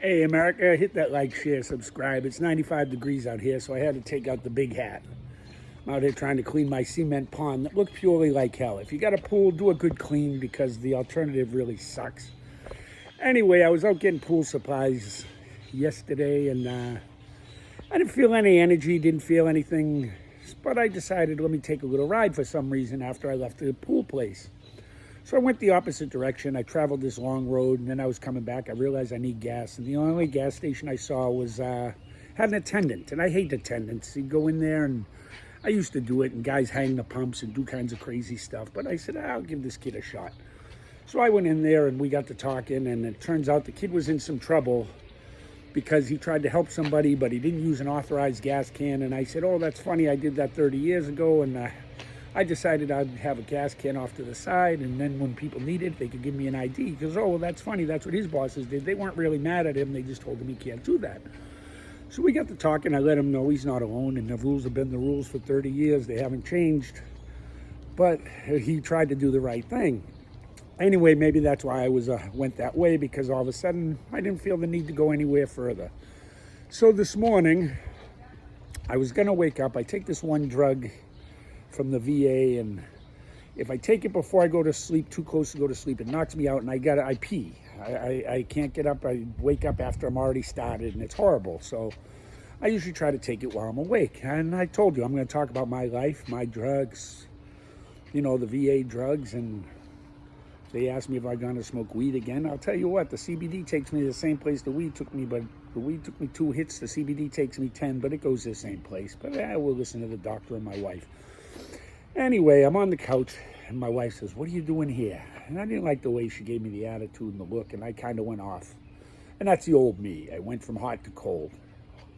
Hey, America, hit that like, share, subscribe. It's 95 degrees out here, so I had to take out the big hat. I'm out here trying to clean my cement pond that looked purely like hell. If you got a pool, do a good clean because the alternative really sucks. Anyway, I was out getting pool supplies yesterday and I didn't feel any energy, didn't feel anything, but I decided let me take a little ride for some reason after I left the pool place. So I went the opposite direction. I traveled this long road, and then I was coming back. I realized I need gas, and the only gas station I saw was had an attendant, and I hate attendants. You go in there, and I used to do it, and guys hang the pumps and do kinds of crazy stuff. But I said, I'll give this kid a shot. So I went in there, and we got to talking, and it turns out the kid was in some trouble because he tried to help somebody, but he didn't use an authorized gas can. And I said, oh, that's funny. I did that 30 years ago, and I decided I'd have a gas can off to the side, and then when people needed it, they could give me an ID. He goes, oh, well, that's funny. That's what his bosses did. They weren't really mad at him. They just told him he can't do that. So we got to talking. I let him know he's not alone, and the rules have been the rules for 30 years. They haven't changed. But he tried to do the right thing. Anyway, maybe that's why I went that way, because all of a sudden I didn't feel the need to go anywhere further. So this morning, I was going to wake up. I take this one drug from the VA, and if I take it before I go to sleep, too close to go to sleep, it knocks me out, and I pee. I can't get up. I wake up after I'm already started, and it's horrible. So I usually try to take it while I'm awake. And I told you I'm going to talk about my life, my drugs, the VA drugs, and they asked me if I'm going to smoke weed again. I'll tell you what, the CBD takes me to the same place the weed took me, but the weed took me 2 hits. The CBD takes me 10, but it goes to the same place. But I will listen to the doctor and my wife. Anyway, I'm on the couch, and my wife says, what are you doing here? And I didn't like the way she gave me the attitude and the look, and I kind of went off. And that's the old me. I went from hot to cold,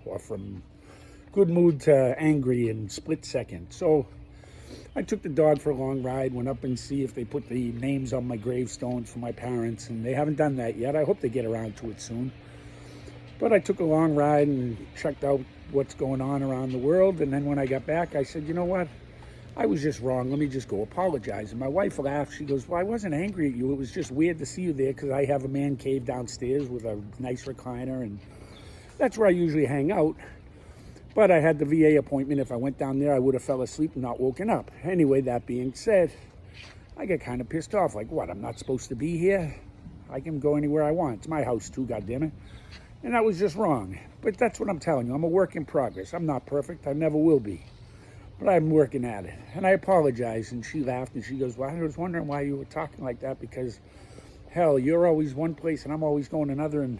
or from good mood to angry in split second. So I took the dog for a long ride, went up and see if they put the names on my gravestones for my parents, and they haven't done that yet. I hope they get around to it soon. But I took a long ride and checked out what's going on around the world, and then when I got back, I said, you know what? I was just wrong. Let me just go apologize. And my wife laughed. She goes, well, I wasn't angry at you. It was just weird to see you there because I have a man cave downstairs with a nice recliner, and that's where I usually hang out. But I had the VA appointment. If I went down there, I would have fell asleep and not woken up. Anyway, that being said, I got kind of pissed off. Like, what? I'm not supposed to be here? I can go anywhere I want. It's my house too, goddammit. And that was just wrong. But that's what I'm telling you. I'm a work in progress. I'm not perfect. I never will be. But I'm working at it. And I apologized, and she laughed, and she goes, well, I was wondering why you were talking like that, because, hell, you're always one place, and I'm always going another, and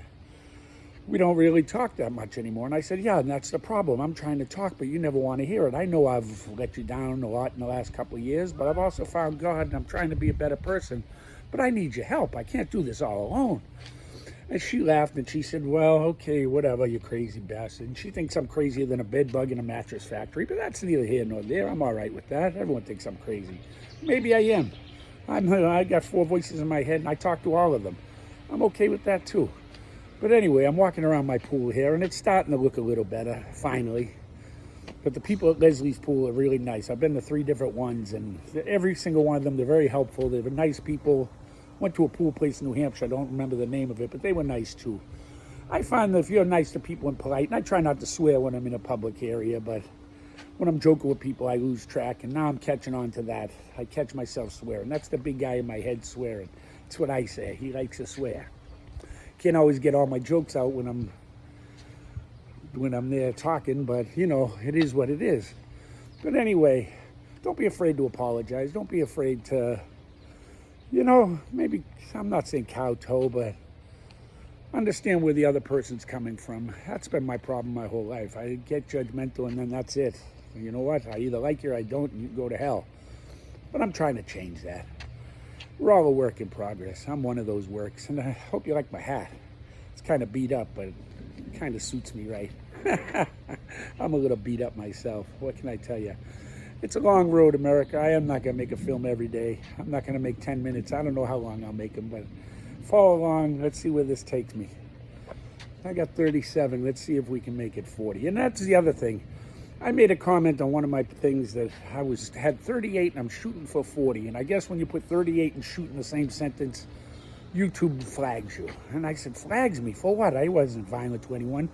we don't really talk that much anymore. And I said, yeah, and that's the problem. I'm trying to talk, but you never want to hear it. I know I've let you down a lot in the last couple of years, but I've also found God, and I'm trying to be a better person. But I need your help. I can't do this all alone. And she laughed, and she said, well, okay, whatever, you crazy bastard. And she thinks I'm crazier than a bed bug in a mattress factory, but that's neither here nor there. I'm all right with that. Everyone thinks I'm crazy. Maybe I am. I got 4 voices in my head, and I talk to all of them. I'm okay with that, too. But anyway, I'm walking around my pool here, and it's starting to look a little better, finally. But the people at Leslie's pool are really nice. I've been to 3 different ones, and every single one of them, they're very helpful. They're nice people. Went to a pool place in New Hampshire. I don't remember the name of it, but they were nice too. I find that if you're nice to people and polite, and I try not to swear when I'm in a public area, but when I'm joking with people, I lose track, and now I'm catching on to that. I catch myself swearing. That's the big guy in my head swearing. That's what I say. He likes to swear. Can't always get all my jokes out when I'm there talking, but it is what it is. But anyway, don't be afraid to apologize. Don't be afraid to, maybe, I'm not saying kowtow, but understand where the other person's coming from. That's been my problem my whole life. I get judgmental, and then that's it. You know what? I either like you or I don't, and you can go to hell. But I'm trying to change that. We're all a work in progress. I'm one of those works, and I hope you like my hat. It's kind of beat up, but it kind of suits me right. I'm a little beat up myself. What can I tell you? It's a long road, America. I am not going to make a film every day. I'm not going to make 10 minutes. I don't know how long I'll make them, but follow along. Let's see where this takes me. I got 37. Let's see if we can make it 40. And that's the other thing. I made a comment on one of my things that I had 38 and I'm shooting for 40. And I guess when you put 38 and shoot in the same sentence, YouTube flags you. And I said, flags me? For what? I wasn't violent to anyone.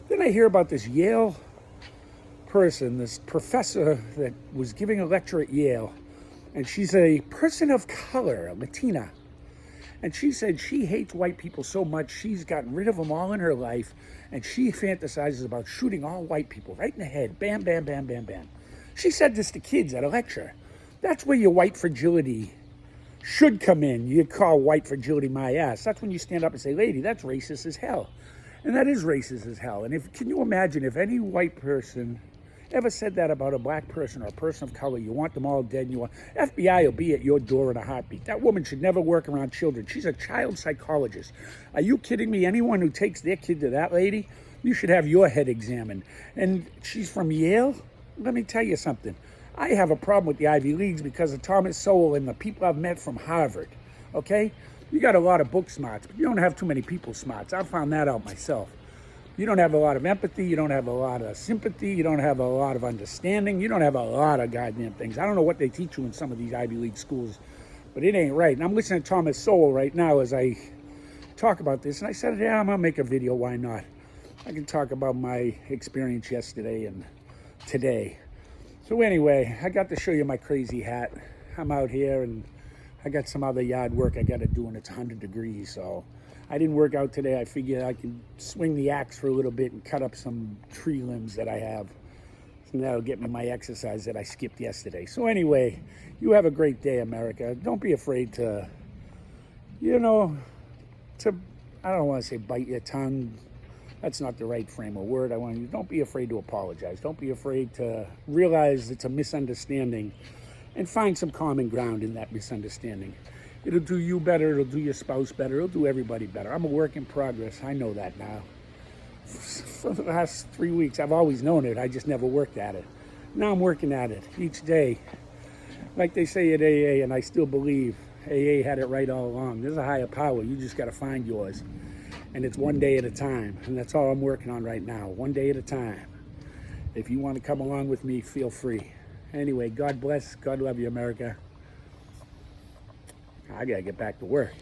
Then I hear about this Yale person, this professor that was giving a lecture at Yale, and she's a person of color, a Latina. And she said she hates white people so much, she's gotten rid of them all in her life, and she fantasizes about shooting all white people right in the head. Bam, bam, bam, bam, bam. She said this to kids at a lecture. That's where your white fragility should come in. You call white fragility my ass. That's when you stand up and say, lady, that's racist as hell. And that is racist as hell. And can you imagine if any white person ever said that about a black person or a person of color? You want them all dead, and you want FBI will be at your door in a heartbeat. That woman should never work around children. She's a child psychologist. Are you kidding me? Anyone who takes their kid to that lady, you should have your head examined. And she's from Yale? Let me tell you something. I have a problem with the Ivy Leagues because of Thomas Sowell and the people I've met from Harvard, okay? You got a lot of book smarts, but you don't have too many people smarts. I found that out myself. You don't have a lot of empathy. You don't have a lot of sympathy. You don't have a lot of understanding. You don't have a lot of goddamn things. I don't know what they teach you in some of these Ivy League schools, but it ain't right. And I'm listening to Thomas Sowell right now as I talk about this, and I said, yeah, I'm going to make a video. Why not? I can talk about my experience yesterday and today. So anyway, I got to show you my crazy hat. I'm out here, and I got some other yard work I got to do, and it's 100 degrees, so I didn't work out today. I figured I could swing the axe for a little bit and cut up some tree limbs that I have. And that'll get me my exercise that I skipped yesterday. So anyway, you have a great day, America. Don't be afraid to, I don't want to say bite your tongue. That's not the right frame of word. Don't be afraid to apologize. Don't be afraid to realize it's a misunderstanding and find some common ground in that misunderstanding. It'll do you better. It'll do your spouse better. It'll do everybody better. I'm a work in progress. I know that now. For the last 3 weeks, I've always known it. I just never worked at it. Now I'm working at it each day. Like they say at AA, and I still believe AA had it right all along. There's a higher power. You just got to find yours. And it's one day at a time. And that's all I'm working on right now. one day at a time. If you want to come along with me, feel free. Anyway, God bless. God love you, America. I got to get back to work.